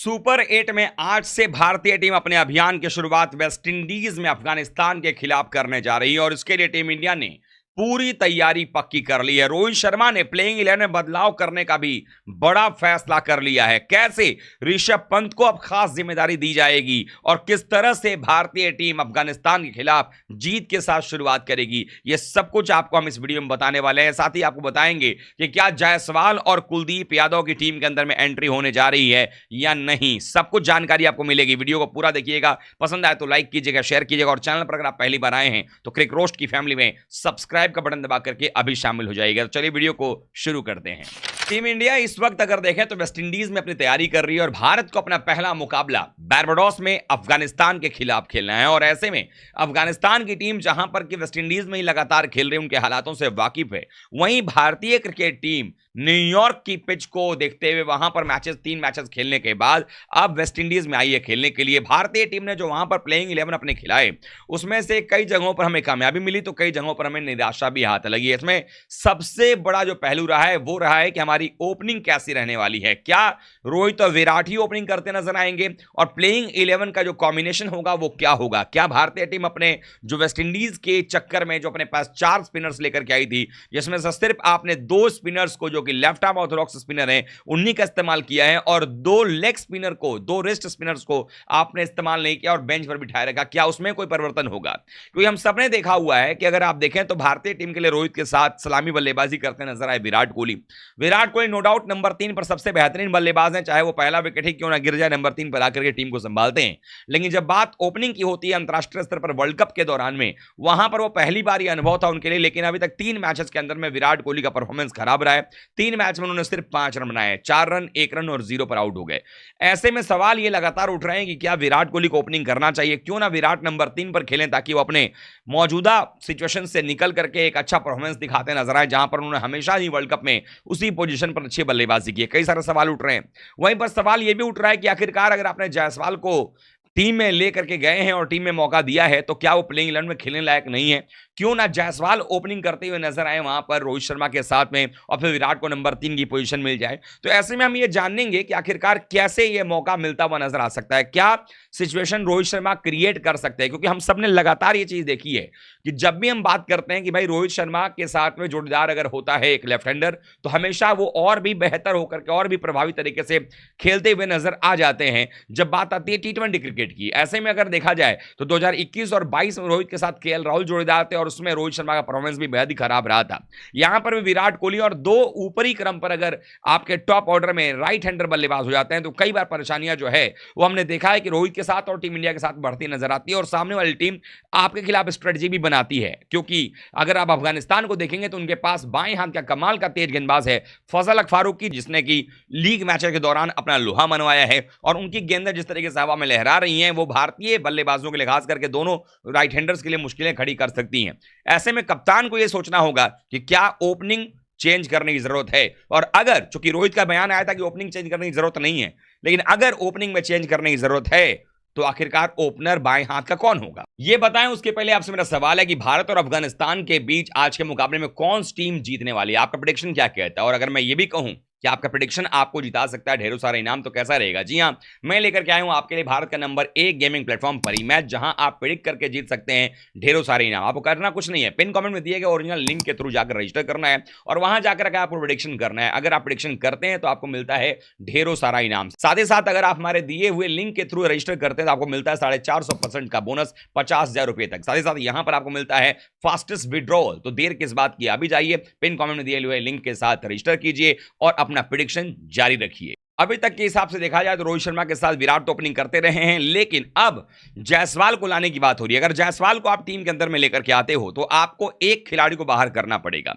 Super 8 में आज से भारतीय टीम अपने अभियान की शुरुआत वेस्टइंडीज में अफगानिस्तान के खिलाफ करने जा रही है और इसके लिए टीम इंडिया ने पूरी तैयारी पक्की कर ली है। रोहित शर्मा ने प्लेइंग 11 में बदलाव करने का भी बड़ा फैसला कर लिया है। कैसे ऋषभ पंत को अब खास जिम्मेदारी दी जाएगी और किस तरह से भारतीय टीम अफगानिस्तान के खिलाफ जीत के साथ शुरुआत करेगी, यह सब कुछ आपको हम इस वीडियो में बताने वाले हैं। साथ ही आपको बताएंगे कि क्या जायसवाल और कुलदीप यादव की टीम के अंदर में एंट्री होने जा रही है या नहीं। सब कुछ जानकारी आपको मिलेगी। वीडियो को पूरा देखिएगा, पसंद आए तो लाइक कीजिएगा, शेयर कीजिएगा और चैनल पर अगर आप पहली बार आए हैं तो क्रिक रोस्ट की फैमिली में सब्सक्राइब का बटन दबा करके अभी शामिल हो जाएगा। तो चलिए वीडियो को शुरू करते हैं। टीम इंडिया इस वक्त अगर देखें तो वेस्टइंडीज में अपनी तैयारी कर रही है और भारत को अपना पहला मुकाबला बारबाडोस में अफगानिस्तान के खिलाफ खेलना है। और ऐसे में अफगानिस्तान की टीम जहां पर कि वेस्टइंडीज में ही लगातार खेल रही है, उनके हालातों से वाकिफ है, वहीं भारतीय क्रिकेट टीम न्यूयॉर्क की पिच को देखते हुए वहां पर तीन मैचेस खेलने के बाद अब वेस्टइंडीज में आई है खेलने के लिए। भारतीय टीम ने जो वहां पर प्लेइंग 11 अपने खिलाए, उसमें से कई जगहों पर हमें कामयाबी मिली तो कई जगहों पर हमें निराशा भी हाथ लगी है। इसमें सबसे बड़ा जो पहलू रहा है वो रहा है कि हमारी ओपनिंग कैसी रहने वाली है। क्या रोहित और विराट ही ओपनिंग करते नजर आएंगे और प्लेइंग 11 का जो कॉम्बिनेशन होगा वो क्या होगा। क्या भारतीय टीम अपने जो वेस्टइंडीज के चक्कर में जो अपने पास 4 स्पिनर्स लेकर के आई थी, जिसमें से सिर्फ आपने 2 स्पिनर्स को जो कि लेफ्ट आर्म ऑर्थोडॉक्स स्पिनर हैं उन्हीं का इस्तेमाल किया है और 2 लेग स्पिनर को, 2 रिस्ट स्पिनर्स को आपने इस्तेमाल नहीं किया और बेंच पर बिठाए रखा। क्या उसमें कोई परिवर्तन होगा? क्योंकि हम सबने देखा हुआ है कि अगर आप देखें तो भारतीय टीम के लिए रोहित के साथ सलामी बल्लेबाजी करते नजर आए Virat Kohli. Virat Kohli no doubt number 3 पर सबसे बेहतरीन बल्लेबाज हैं, चाहे वो पहला विकेट ही क्यों ना गिर जाए, नंबर 3 पर आकर के टीम को संभालते हैं। लेकिन जब बात ओपनिंग की होती है अंतरराष्ट्रीय स्तर पर वर्ल्ड कप के दौरान में, वहां पर वो पहली बार यह अनुभव था उनके लिए। लेकिन अभी तक 3 मैचेस के अंदर में विराट कोहली का परफॉर्मेंस खराब रहा है। 3 मैच में उन्होंने सिर्फ 5 रन बनाए, 4 रन, 1 रन और 0 पर आउट हो गए। ऐसे में सवाल ये लगातार उठ रहे हैं कि क्या विराट कोहली को ओपनिंग करना चाहिए, क्यों ना विराट नंबर 3 पर खेलें ताकि वो अपने मौजूदा सिचुएशन से निकल करके एक अच्छा परफॉर्मेंस दिखाते नजर आए, जहां पर उन्होंने हमेशा ही वर्ल्ड कप में उसी पोजीशन पर अच्छी बल्लेबाजी की है। कई सारे सवाल उठ रहे हैं। वहीं पर सवाल यह भी उठ रहा है कि आखिरकार अगर आपने जायसवाल को टीम में लेकर के गए हैं और टीम में मौका दिया है तो क्या वो प्लेइंग 11 में खेलने लायक नहीं है? क्यों ना जायसवाल ओपनिंग करते हुए नजर आए वहां पर रोहित शर्मा के साथ में और फिर विराट को नंबर 3 की पोजीशन मिल जाए। तो ऐसे में हम ये जानेंगे कि आखिरकार कैसे ये मौका मिलता हुआ नजर आ सकता है, क्या सिचुएशन रोहित शर्मा क्रिएट कर सकते हैं। क्योंकि हम सबने लगातार ये चीज देखी है कि जब भी हम बात करते हैं कि भाई रोहित शर्मा के साथ में जोड़ीदार अगर होता है एक लेफ्ट हैंडर, तो हमेशा वो और भी बेहतर होकर के और भी प्रभावी तरीके से खेलते हुए नजर आ जाते हैं जब बात आती है T20 क्रिकेट की। ऐसे में अगर देखा जाए तो 2021 और 22 में रोहित के साथ केएल राहुल जोड़ीदार थे और उसमें रोहित शर्मा का परफॉर्मेंस भी बेहद ही खराब रहा था। यहां पर भी विराट कोहली और 2 ऊपरी क्रम पर अगर आपके टॉप ऑर्डर में राइट हैंडर बल्लेबाज हो जाते हैं तो कई बार परेशानियां जो है वो हमने देखा है कि रोहित के साथ और टीम इंडिया के साथ बढ़ती नजर आती है और सामने वाली टीम आपके खिलाफ स्ट्रेटजी भी बनाती है। क्योंकि अगर आप अफगानिस्तान को देखेंगे तो उनके पास बाएं हाथ का कमाल का तेज गेंदबाज है फजल हक फारूकी, जिसने की लीग मैचों के दौरान अपना लोहा मनवाया है और उनकी गेंदें जिस तरीके से हवा में लहरा रही हैं वो भारतीय बल्लेबाजों के लिए खास करके दोनों राइट हैंडर्स के लिए मुश्किलें खड़ी कर सकती हैं। ऐसे में कप्तान को यह सोचना होगा कि क्या ओपनिंग चेंज करने की जरूरत है। और अगर, चूंकि रोहित का बयान आया था कि ओपनिंग चेंज करने की जरूरत नहीं है, लेकिन अगर ओपनिंग में चेंज करने की जरूरत है तो आखिरकार ओपनर बाएं हाथ का कौन होगा, यह बताएं। उसके पहले आपसे मेरा सवाल है कि भारत और अफगानिस्तान के बीच आज के मुकाबले में कौन सी टीम जीतने वाली है? आपका प्रेडिक्शन क्या कहता है? और अगर मैं ये भी कहूं कि आपका प्रेडिक्शन आपको जिता सकता है ढेरों सारे इनाम, तो कैसा रहेगा? जी हां, मैं लेकर के आया हूं आपके लिए भारत का नंबर 1 गेमिंग प्लेटफॉर्म परिमैच, जहां आप प्रेडिक्ट करके जीत सकते हैं ढेरों सारे इनाम। आपको करना कुछ नहीं है, पिन कमेंट में दिए गए ओरिजिनल लिंक के थ्रू जाकर रजिस्टर करना है और वहां जाकर आपको प्रेडिक्शन करना है। अगर आप प्रेडिक्शन करते हैं तो आपको मिलता है ढेरों सारा इनाम। साथ ही साथ अगर आप हमारे दिए हुए लिंक के थ्रू रजिस्टर करते हैं तो आपको मिलता है 450% का बोनस 50,000 रुपए तक। साथ ही साथ यहां पर आपको मिलता है फास्टेस्ट विड्रॉल। तो देर किस बात की, अभी जाइए पिन कमेंट में दिए हुए लिंक के साथ रजिस्टर कीजिए और अपना प्रेडिक्शन जारी रखिए। अभी तक के हिसाब से देखा जाए तो रोहित शर्मा के साथ विराट तो ओपनिंग करते रहे हैं, लेकिन अब जायसवाल को लाने की बात हो रही है। अगर जायसवाल को आप टीम के अंदर में लेकर के आते हो तो आपको एक खिलाड़ी को बाहर करना पड़ेगा।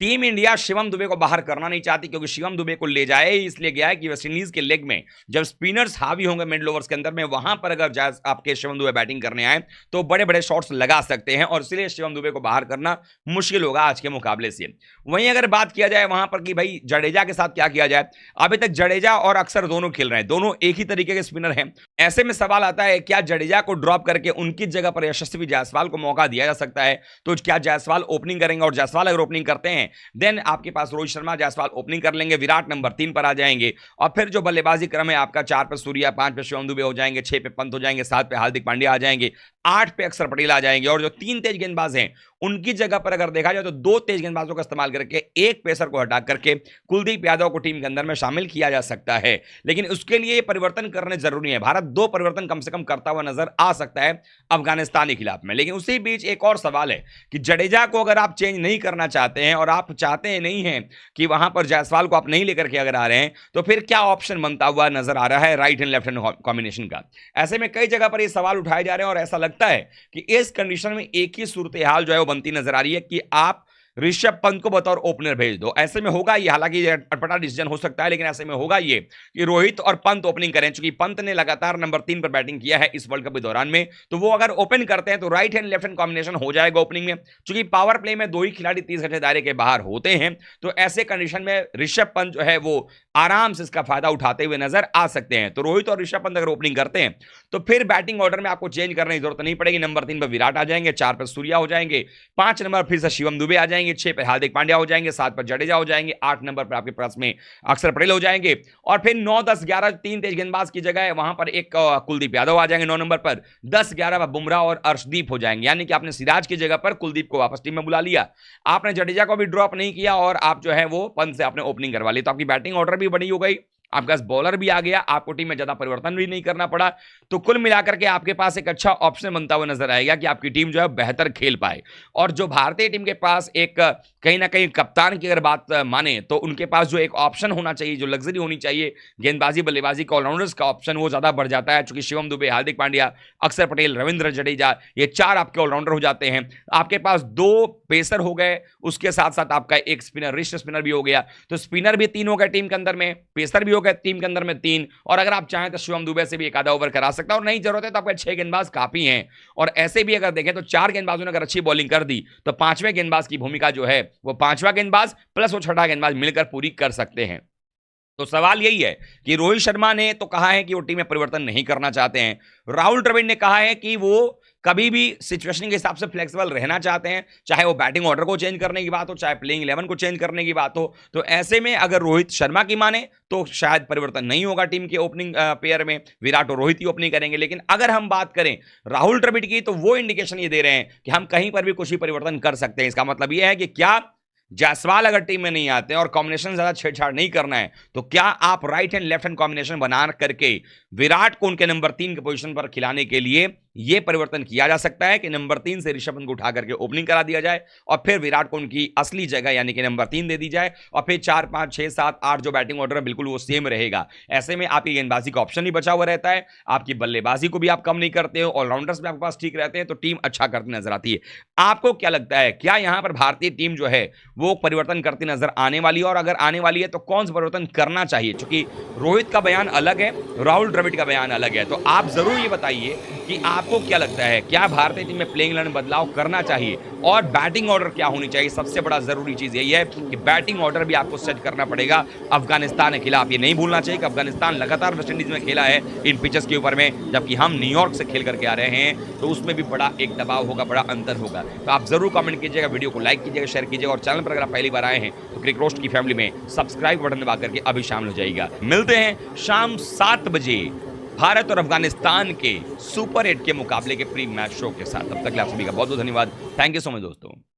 टीम इंडिया शिवम दुबे को बाहर करना नहीं चाहती, क्योंकि शिवम दुबे को ले जाए इसलिए गया है कि वेस्टइंडीज के लेग में जब स्पिनर्स हावी होंगे मिडिल ओवर्स के अंदर में, वहां पर अगर आपके शिवम दुबे बैटिंग करने आए तो बड़े बड़े शॉट्स लगा सकते हैं और इसलिए शिवम दुबे को बाहर करना मुश्किल होगा आज के मुकाबले से। वहीं अगर बात किया जाए वहां पर कि भाई जडेजा के साथ क्या किया जाए, अभी तक जडेजा और अक्सर दोनों खेल रहे हैं, दोनों एक ही तरीके के स्पिनर हैं। ऐसे में सवाल आता है क्या जडेजा को ड्रॉप करके उनकी जगह पर यशस्वी जायसवाल को मौका दिया जा सकता है? तो क्या जायसवाल ओपनिंग करेंगे? और जायसवाल अगर ओपनिंग करते हैं हैं, देन आपके पास रोहित शर्मा जायसवाल ओपनिंग कर लेंगे, विराट नंबर 3 पर आ जाएंगे, और फिर जो बल्लेबाजी क्रम है आपका 4 पे सूर्या, 5 पे शिवम दुबे हो जाएंगे, 6 पे पंत हो जाएंगे, 7 पे हार्दिक पांड्या आ जाएंगे, 8 पे अक्षर पटेल आ जाएंगे, और जो 3 तेज गेंदबाज हैं उनकी जगह पर अगर देखा जाए तो 2 तेज गेंदबाजों का इस्तेमाल करके एक पेसर को हटा करके कुलदीप यादव को टीम के अंदर में शामिल किया जा सकता है। लेकिन उसके लिए परिवर्तन करने जरूरी है। भारत 2 परिवर्तन कम से कम करता हुआ नजर आ सकता है अफगानिस्तान के खिलाफ में। लेकिन उसी बीच एक और सवाल है कि जडेजा को अगर आप चेंज नहीं करना चाहते हैं और आप चाहते नहीं हैं कि वहां पर जायसवाल को आप नहीं लेकर के अगर आ रहे हैं, तो फिर क्या ऑप्शन बनता हुआ नजर आ रहा है right and left hand combination का। ऐसे में कई जगह पर ये सवाल उठाए जा रहे हैं और ऐसा लगता है कि इस कंडीशन में एक ही सूरत हाल जो है वो बनती नजर आ रही है कि आप ऋषभ पंत को बतौर ओपनर भेज दो। ऐसे में होगा ये, हालांकि अटपटा डिसीजन हो सकता है, लेकिन ऐसे में होगा ये कि रोहित और पंत ओपनिंग करें। चूंकि पंत ने लगातार नंबर 3 पर बैटिंग किया है इस वर्ल्ड कप के दौरान में, तो वो अगर ओपन करते हैं तो right hand left hand combination हो जाएगा ओपनिंग में। चूंकि पावर प्ले में 2 ही खिलाड़ी 30 घंटे दायरे के बाहर होते हैं, तो ऐसे कंडीशन में ऋषभ पंत जो है वो आराम से इसका फायदा उठाते हुए नजर आ सकते हैं। तो रोहित और ऋषभ पंत अगर ओपनिंग करते हैं तो फिर बैटिंग ऑर्डर में आपको चेंज करने की जरूरत नहीं पड़ेगी। नंबर 3 पर विराट आ जाएंगे, 4 पर सूर्या हो जाएंगे, 5 नंबर फिर से शिवम दुबे आ जाएंगे, 6 पर हार्दिक पांड्या हो जाएंगे, 7 पर जडेजा हो जाएंगे, 8 नंबर पर आपके पास में अक्षर पटेल हो जाएंगे, और फिर 9, 10, 11 3 तेज गेंदबाज की जगह वहां पर एक कुलदीप यादव आ जाएंगे 9 नंबर पर, 10, 11 पर बुमराह और अर्शदीप हो जाएंगे। यानी कि आपने सिराज की जगह पर कुलदीप को वापस टीम में बुला लिया, आपने जडेजा को भी ड्रॉप नहीं किया और आप जो है वो पंत से आपने ओपनिंग करवा ली। तो आपकी बैटिंग ऑर्डर भी बड़ी हो गई, आपके पास बॉलर भी आ गया, आपको टीम में ज्यादा परिवर्तन भी नहीं करना पड़ा। तो कुल मिलाकर के आपके पास एक अच्छा ऑप्शन बनता हुआ नजर आएगा कि आपकी टीम जो है बेहतर खेल पाए। और जो भारतीय टीम के पास एक कहीं ना कहीं कप्तान की अगर बात माने तो उनके पास जो एक ऑप्शन होना चाहिए, जो लग्जरी होनी चाहिए गेंदबाजी बल्लेबाजी का, ऑलराउंडर्स का ऑप्शन, वो ज्यादा बढ़ जाता है। चूंकि शिवम दुबे, हार्दिक पांड्या, अक्षर पटेल, रविंद्र जडेजा, ये 4 आपके ऑलराउंडर हो जाते हैं। आपके पास 2 पेसर हो गए, उसके साथ साथ आपका एक स्पिनर, रिस्ट स्पिनर भी हो गया, तो स्पिनर भी 3 हो गए टीम के अंदर में, पेसर भी हो गए टीम के अंदर में 3, और अगर आप चाहें तो शिवम दुबे से भी एक आधा ओवर करा सकता है, और नहीं जरूरत है तो आपके 6 गेंदबाज काफी हैं। और ऐसे भी अगर देखें तो 4 गेंदबाजों ने अगर अच्छी बॉलिंग कर दी तो 5वें गेंदबाज की भूमिका जो है वो 5वां गेंदबाज प्लस वो 6ठा गेंदबाज मिलकर पूरी कर सकते हैं। तो सवाल यही है कि रोहित शर्मा ने तो कहा है कि वो टीम में परिवर्तन नहीं करना चाहते हैं, राहुल द्रविड़ ने कहा है कि वो कभी भी सिचुएशन के हिसाब से फ्लेक्सिबल रहना चाहते हैं, चाहे वो बैटिंग ऑर्डर को चेंज करने की बात हो, चाहे प्लेइंग 11 को चेंज करने की बात हो। तो ऐसे में अगर रोहित शर्मा की माने तो शायद परिवर्तन नहीं होगा टीम के ओपनिंग पेयर में, विराट और रोहित ही ओपनिंग करेंगे। लेकिन अगर हम बात करें राहुल द्रविड़ की, तो वो इंडिकेशन ये दे रहे हैं कि हम कहीं पर भी कुछ भी परिवर्तन कर सकते हैं। इसका मतलब ये है कि क्या जायसवाल अगर टीम में नहीं आते हैं और कॉम्बिनेशन ज्यादा छेड़छाड़ नहीं करना है, तो क्या आप right hand left hand combination बना करके विराट को उनके नंबर 3 के पोजीशन पर खिलाने के लिए यह परिवर्तन किया जा सकता है कि नंबर 3 से ऋषभ पंत को उठा करके ओपनिंग करा दिया जाए और फिर विराट को उनकी असली जगह यानी कि नंबर 3 दे दी जाए, और फिर 4, 5, 6, 7, 8 जो बैटिंग ऑर्डर है बिल्कुल वो सेम रहेगा। ऐसे में आपकी गेंदबाजी का ऑप्शन ही बचा हुआ रहता है, आपकी बल्लेबाजी को भी आप कम नहीं करते हो, ऑलराउंडर्स भी आपके पास ठीक रहते हैं, तो टीम अच्छा करती नजर आती है। आपको क्या लगता है, क्या यहां पर भारतीय टीम जो है वो परिवर्तन करती नजर आने वाली है, और अगर आने वाली है तो कौन सा परिवर्तन करना चाहिए? क्योंकि रोहित का बयान अलग है, राहुल द्रविड़ का बयान अलग है। तो आप जरूर ये बताइए कि आपको क्या लगता है, क्या भारतीय टीम में प्लेइंग 11 बदलाव करना चाहिए और बैटिंग ऑर्डर क्या होनी चाहिए? सबसे बड़ा जरूरी चीज यही है कि बैटिंग ऑर्डर भी आपको सेट करना पड़ेगा अफगानिस्तान के खिलाफ। ये नहीं भूलना चाहिए कि अफगानिस्तान लगातार वेस्टइंडीज में खेला है इन पिचेस के ऊपर में, जबकि हम न्यूयॉर्क से खेल करके आ रहे हैं, तो उसमें भी बड़ा एक दबाव होगा, बड़ा अंतर होगा। तो आप जरूर कमेंट कीजिएगा, वीडियो को लाइक कीजिएगा, शेयर कीजिएगा, और चैनल पर अगर आप पहली बार आए हैं तो क्रिक रोस्ट की फैमिली में सब्सक्राइब बटन दबा करके अभी शामिल हो जाइएगा। मिलते हैं शाम 7 बजे भारत और अफगानिस्तान के सुपर 8 के मुकाबले के प्री मैच शो के साथ। तब तक आप सभी का बहुत बहुत धन्यवाद। थैंक यू सो मच दोस्तों।